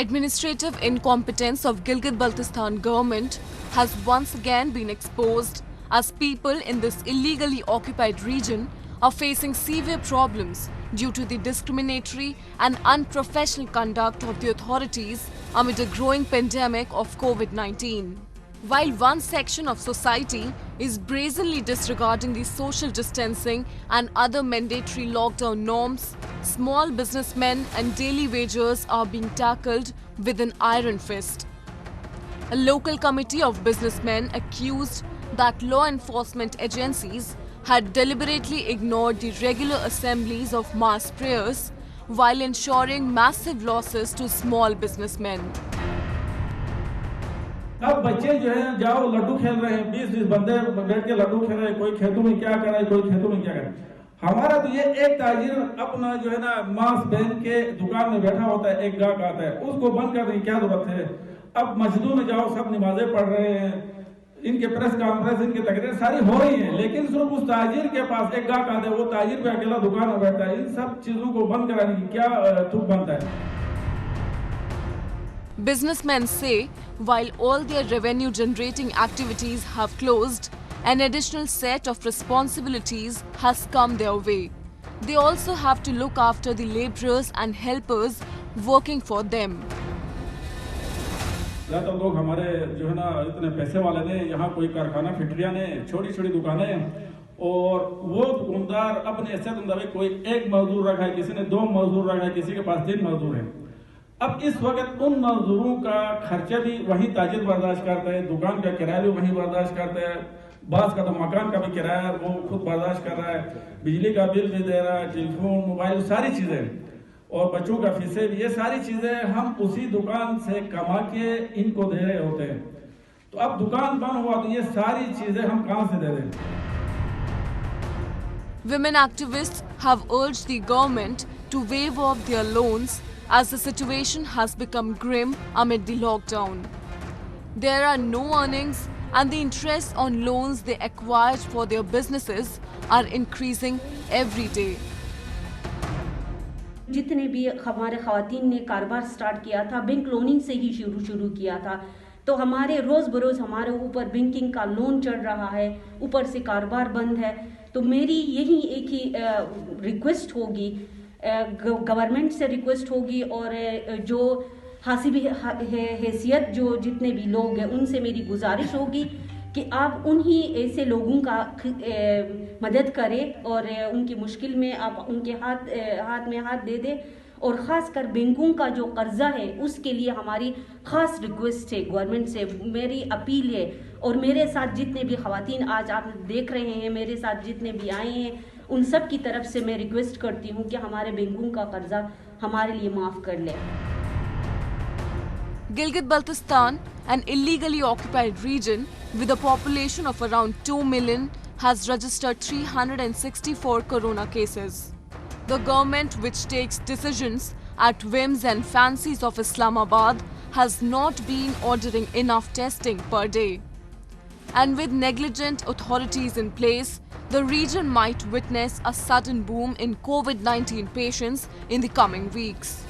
Administrative incompetence of Gilgit-Baltistan government has once again been exposed as people in this illegally occupied region are facing severe problems due to the discriminatory and unprofessional conduct of the authorities amid a growing pandemic of COVID-19. While one section of society is brazenly disregarding the social distancing and other mandatory lockdown norms, small businessmen and daily wagers are being tackled with an iron fist. A local committee of businessmen accused that law enforcement agencies had deliberately ignored the regular assemblies of mass prayers while ensuring massive losses to small businessmen. अब बच्चे जो हैं जाओ लड्डू खेल रहे हैं 20-20 बंदे बैठ के लड्डू खेल रहे हैं कोई खेतों में क्या कर रहा है कोई खेतों में क्या कर रहा है हमारा तो ये एक ताजिर अपना जो है ना मांस बेच के दुकान में बैठा होता है एक गाहक आता है उसको बंद करने की क्या जरूरत है अब मस्जिदों में जाओ सब नमाजें पढ़ रहे हैं इनके प्रेस कॉन्फ्रेंस इनकी तकरीर सारी हो रही है लेकिन सिर्फ उस ताजिर के पास एक गाहक आता है वो ताजिर पे अकेला दुकान में बैठता है इन सब चीजों को बंद कराने की क्या तुक बनता है. Businessmen say while all their revenue generating activities have closed, an additional set of responsibilities has come their way. They also have to look after the laborers and helpers working for them. ज़्यादातर लोग हमारे जो है ना इतने पैसे वाले ने यहाँ कोई कारखाना फैक्ट्रियाँ ने छोटी छोटी दुकानें और वो दुकानदार अपने ऐसे धंधे कोई एक मजदूर रखा है किसी ने 2 मजदूर रखा है किसी के पास 3 मजदूर हैं. अब इस वक्त उन मजदूरों का खर्चा भी वही ताजिर बर्दाश्त करता है दुकान का किराया भी वही बर्दाश्त करता है बास का तो मकान का भी किराया वो खुद बर्दाश्त कर रहा है बिजली का बिल भी दे रहा है टेलीफोन मोबाइल सारी चीज़ें और बच्चों का फीसें भी ये सारी चीज़ें हम उसी दुकान से कमा के इनको दे रहे होते हैं. तो अब दुकान बंद हुआ तो ये सारी चीज़ें हम कहाँ से दे दें. Women activists have urged the government to waive off their loans as the situation has become grim amid the lockdown. There are no earnings and the interest on loans they acquired for their businesses are increasing every day. जितने भी हमारे ख़वातीन ने कारोबार start किया था bank loaning से ही शुरू किया था तो हमारे रोज़ बरोज़ हमारे ऊपर बैंकिंग का लोन चढ़ रहा है ऊपर से कारोबार बंद है. तो मेरी यही एक ही रिक्वेस्ट होगी गवर्नमेंट से रिक्वेस्ट होगी और जो हासिब हैसियत जो जितने भी लोग हैं उनसे मेरी गुजारिश होगी कि आप उन्हीं ऐसे लोगों का मदद करें और उनकी मुश्किल में आप उनके हाथ में हाथ दे दें और ख़ास कर बैंकों का जो कर्जा है उसके लिए हमारी ख़ास रिक्वेस्ट है गवर्नमेंट से मेरी अपील है और मेरे साथ जितने भी ख़वातीन आज आप देख रहे हैं मेरे साथ जितने भी आए हैं उन सब की तरफ से मैं रिक्वेस्ट करती हूँ कि हमारे बैंकों का कर्जा हमारे लिए माफ़ कर लें. Gilgit-Baltistan, an illegally occupied region with a population of around 2 million, has registered 364 corona cases. The government, which takes decisions at whims and fancies of Islamabad, has not been ordering enough testing per day. And with negligent authorities in place, the region might witness a sudden boom in COVID-19 patients in the coming weeks.